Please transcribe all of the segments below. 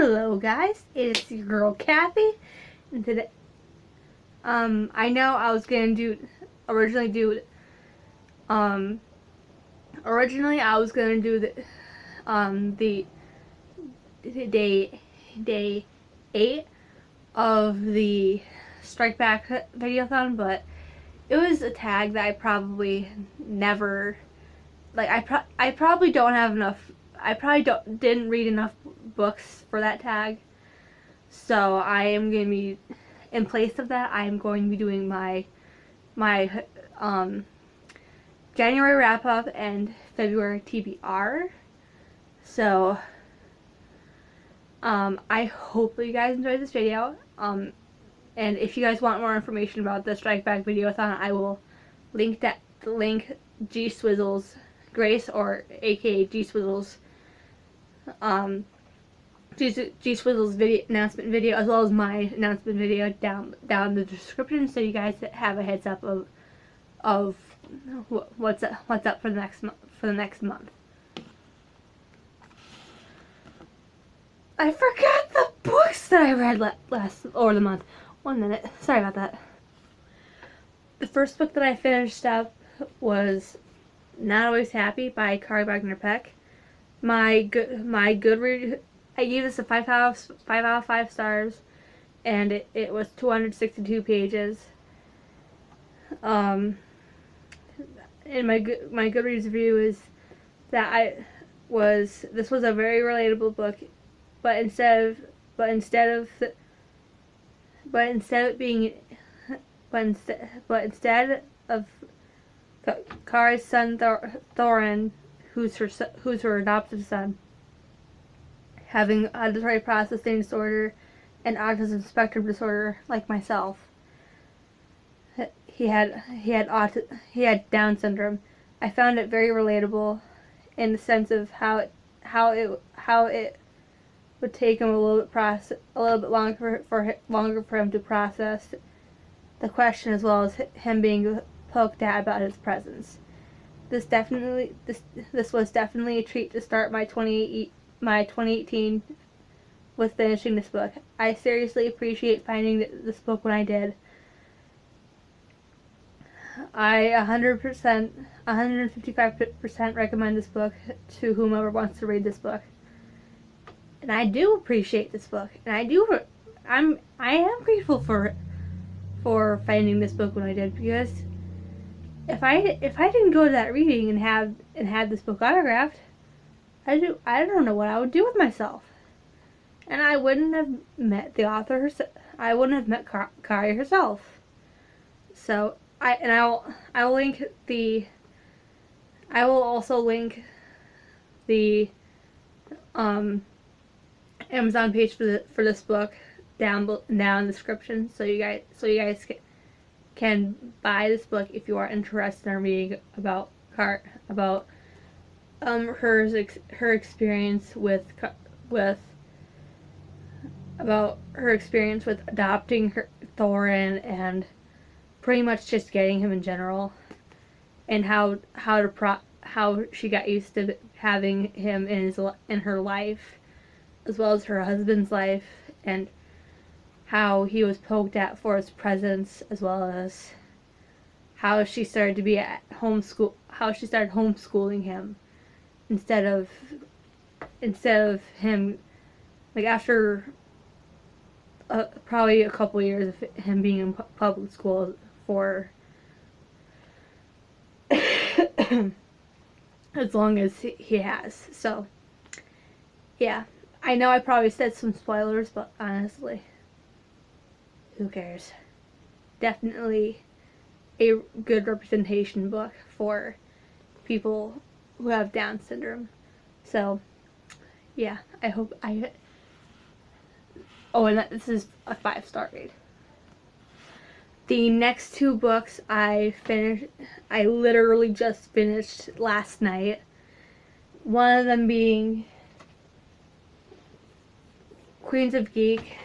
Hello guys, it's your girl Kathy, and today, I know I was gonna originally I was gonna do the day 8 of the Strike Back videothon, but it was a tag that I probably never, like, I probably don't have enough, didn't read enough books for that tag. So I am going to be, in place of that, I am going to be doing my January wrap up and February TBR. So I hope that you guys enjoyed this video. And if you guys want more information about the Strike Back Videothon, I will link G Swizzle's Grace, or aka G Swizzle's G Swizzle's announcement video, as well as my announcement video down in the description, so you guys have a heads up of what's up for the next month. I forgot the books that I read the month. 1 minute. Sorry about that. The first book that I finished up was Not Always Happy by Kari Wagner Peck. My Goodreads, I gave this a 5 out of 5 stars, and it was 262 pages. And my Goodreads review is that this was a very relatable book, but instead of Kari's son Thorin, who's her adoptive son, having auditory processing disorder and autism spectrum disorder like myself, he had Down syndrome. I found it very relatable in the sense of how it would take him a little bit longer for him to process the question, as well as him being poked at about his presence. This was definitely a treat to start my 2018 with finishing this book. I seriously appreciate finding this book when I did. I 155% recommend this book to whomever wants to read this book. And I do appreciate this book, and I am grateful for finding this book when I did, because if I didn't go to that reading and had this book autographed, I don't know what I would do with myself. And I wouldn't have met the author. I wouldn't have met Kari herself. So I will also link the Amazon page for this book down in the description, so you guys can buy this book if you are interested in reading about her experience with adopting Thorin, and pretty much just getting him in general, and how she got used to having him in her life, as well as her husband's life, and how he was poked at for his presence, as well as how she started homeschooling him instead of him, like, after probably a couple years of him being in public school for as long as he has. So yeah, I know I probably said some spoilers, but honestly, who cares? Definitely a good representation book for people who have Down syndrome. So yeah, this is a 5-star read. The next 2 books I literally just finished last night. One of them being Queens of Geek.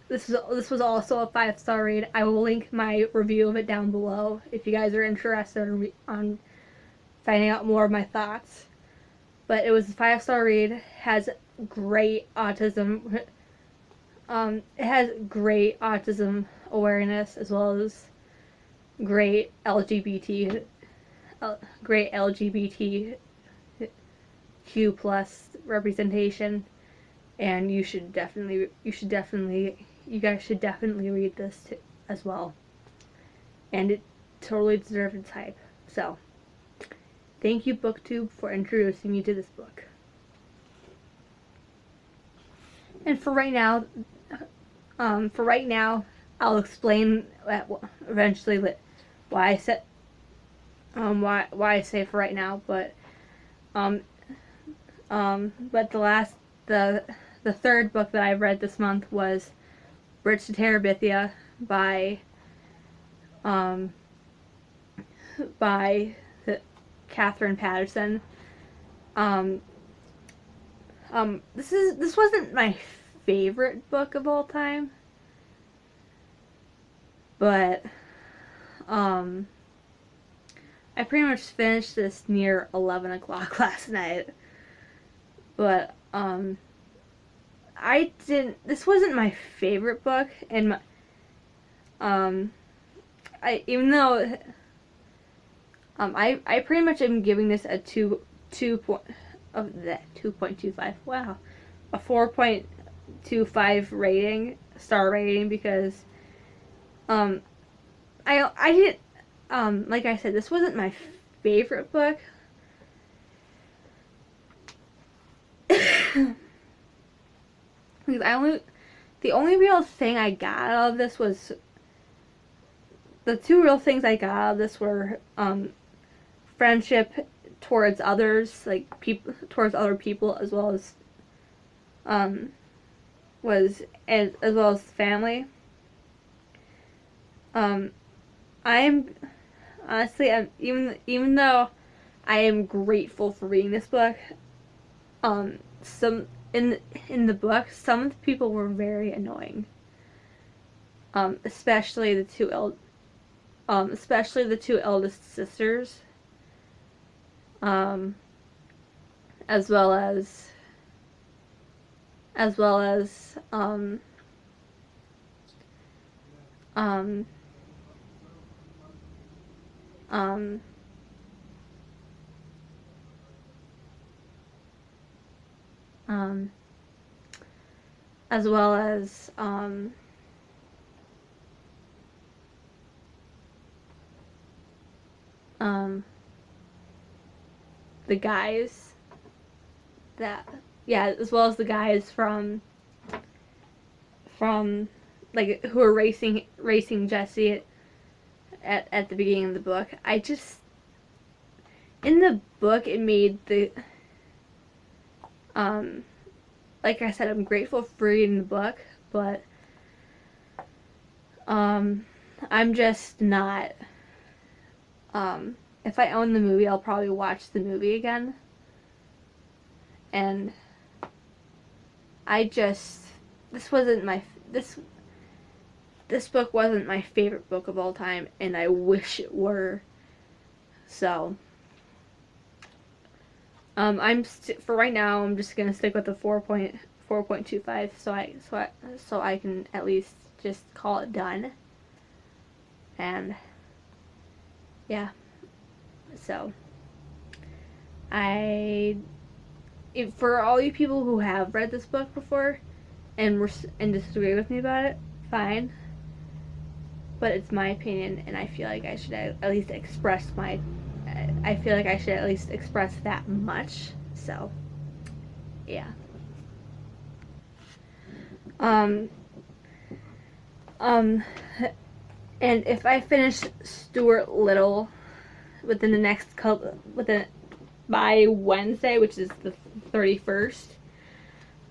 This was also a 5-star read. I will link my review of it down below if you guys are interested on finding out more of my thoughts. but it was a 5-star read. Has great autism. It has great autism awareness, as well as great LGBTQ plus representation, and you guys should definitely read this as well. And it totally deserved its hype. So, thank you, BookTube, for introducing me to this book. And for right now, I'll explain eventually why I said why I say for right now. But the third book that I read this month was Bridge to Terabithia by Catherine Patterson. This wasn't my favorite book of all time, but I pretty much finished this near 11 o'clock last night. But this wasn't my favorite book, and I pretty much am giving this a 2.25. Wow, a 4.25 star rating, because I didn't like I said, this wasn't my favorite book. The only real thing I got out of this was the two real things I got out of this were friendship towards others, like towards other people, as well as family. I'm honestly, even though I am grateful for reading this book, some in the book, some of the people were very annoying. Especially the two eldest sisters. As well as as well as the guys as well as the guys from like who are racing Jesse at the beginning of the book. In the book, it made the like I said, I'm grateful for reading the book, but I'm just not. If I own the movie, I'll probably watch the movie again. And this book wasn't my favorite book of all time, and I wish it were. So, for right now, I'm just gonna stick with the 4.25, so I can at least just call it done. And yeah, so for all you people who have read this book before and disagree with me about it, fine. But it's my opinion, and I feel like I should at least express that much. So, yeah. And if I finish Stuart Little by Wednesday, which is the 31st,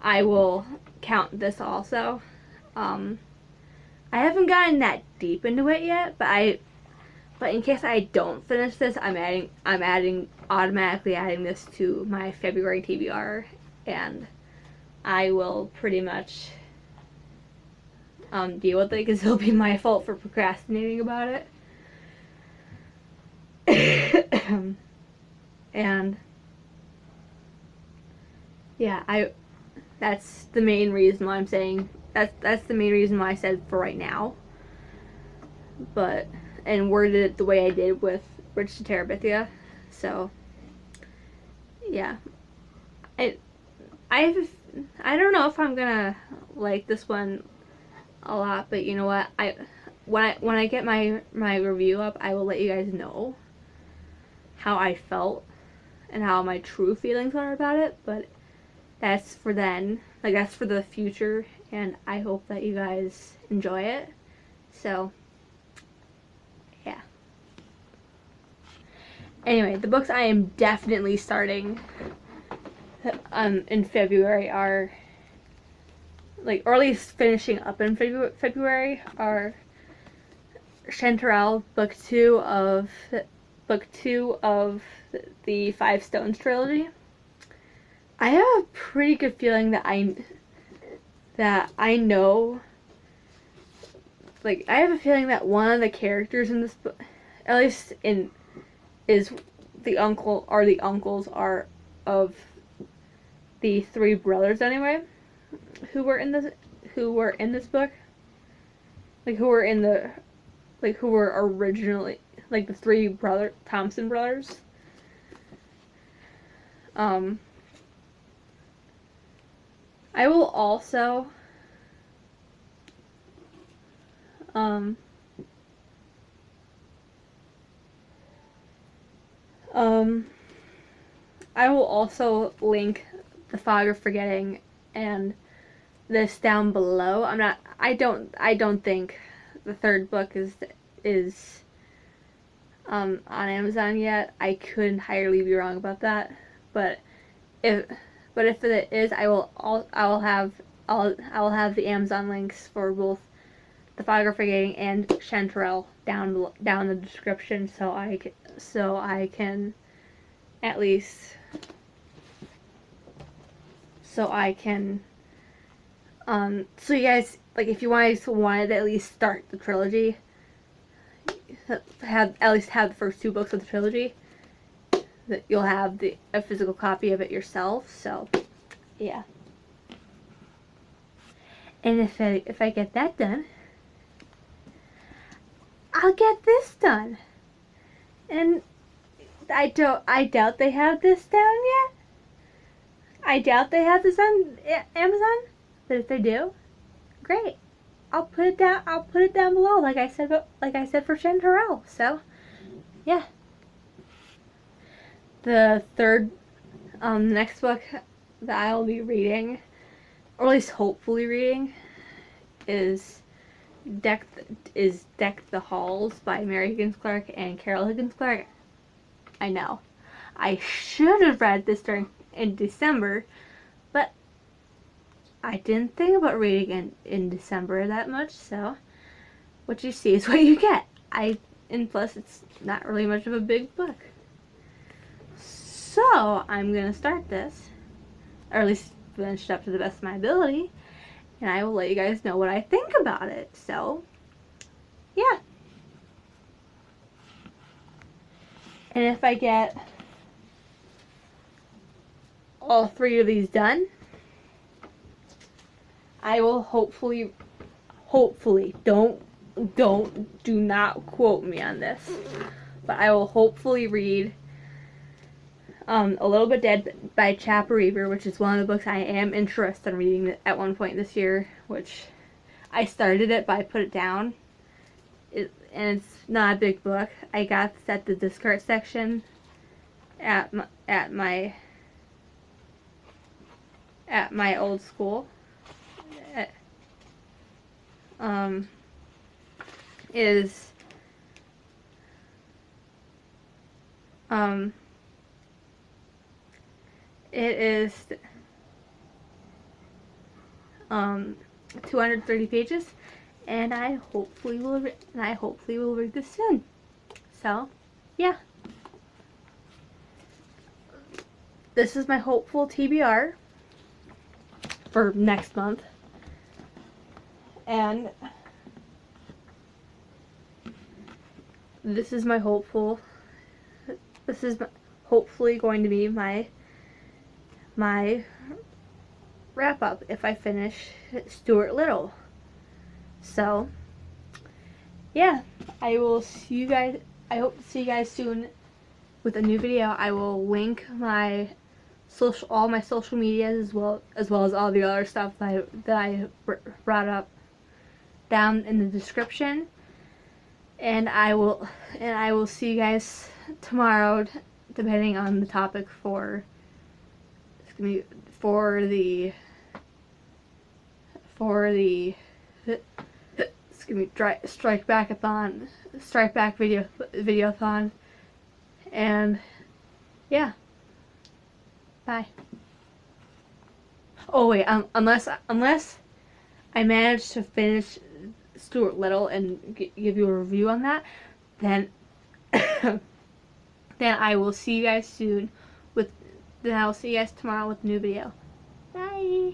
I will count this also. I haven't gotten that deep into it yet, but in case I don't finish this, I'm automatically adding this to my February TBR, and I will pretty much deal with it, because it'll be my fault for procrastinating about it. And Yeah, that's the main reason why I'm saying that's the main reason why I said for right now. But and worded it the way I did with Bridge to Terabithia. So yeah, I I I don't know if I'm gonna like this one a lot, but you know what? When I get my review up, I will let you guys know how I felt and how my true feelings are about it. But that's for then, like that's for the future, and I hope that you guys enjoy it. So yeah. Anyway, the books I am definitely starting in February are like, or at least finishing up in February are Chanterelle, book two of the Five Stones trilogy. I have a pretty good feeling that I know, like I have a feeling that one of the characters in this book, at least in, is the uncle or the uncles are of the three brothers anyway, who were in this book, like who were originally like the three Thompson brothers. Um, I will also um, um, I will also link the Fog of Forgetting and this down below. I don't think the third book is on Amazon yet. I could entirely be wrong about that, but if if it is, I will have the Amazon links for both the Fog of Forgetting and Chanterelle down the description, so I can at least so I can so you guys, like, if you wanted to at least start the trilogy, have at least have the first two books of the trilogy, that you'll have a physical copy of it yourself. So yeah. And if I get that done, I'll get this done. And I doubt they have this down yet. I doubt they have this on Amazon. But if they do, great. I'll put it down. I'll put it down below, like I said. Like I said for Chanterelle. So, yeah. The third, next book that I'll be reading, or at least hopefully reading, is Deck the Halls by Mary Higgins Clark and Carol Higgins Clark. I know. I should have read this in December, but I didn't think about reading in December that much, so what you see is what you get. And plus it's not really much of a big book. So I'm gonna start this, or at least finish it up to the best of my ability, and I will let you guys know what I think about it. So yeah. And if I get all three of these done, I will hopefully do not quote me on this, but I will hopefully read A Little Bit Dead by Chap Reaver, which is one of the books I am interested in reading at one point this year, which I started it, but I put it down. And it's not a big book. I got this at the discard section at my old school. Is it is 230 pages, and I hopefully will read this soon. So, yeah. This is my hopeful TBR for next month. And this is hopefully going to be my my wrap up if I finish Stuart Little. So yeah, I will see you guys. I hope to see you guys soon with a new video. I will link all my social medias as well as all the other stuff that I brought up down in the description. And I will see you guys tomorrow, depending on the topic for the strike back videothon, and yeah, bye. Oh wait, unless I manage to finish Stuart Little and give you a review on that, then then I will see you guys soon with. Then I will see you guys tomorrow with a new video. Bye.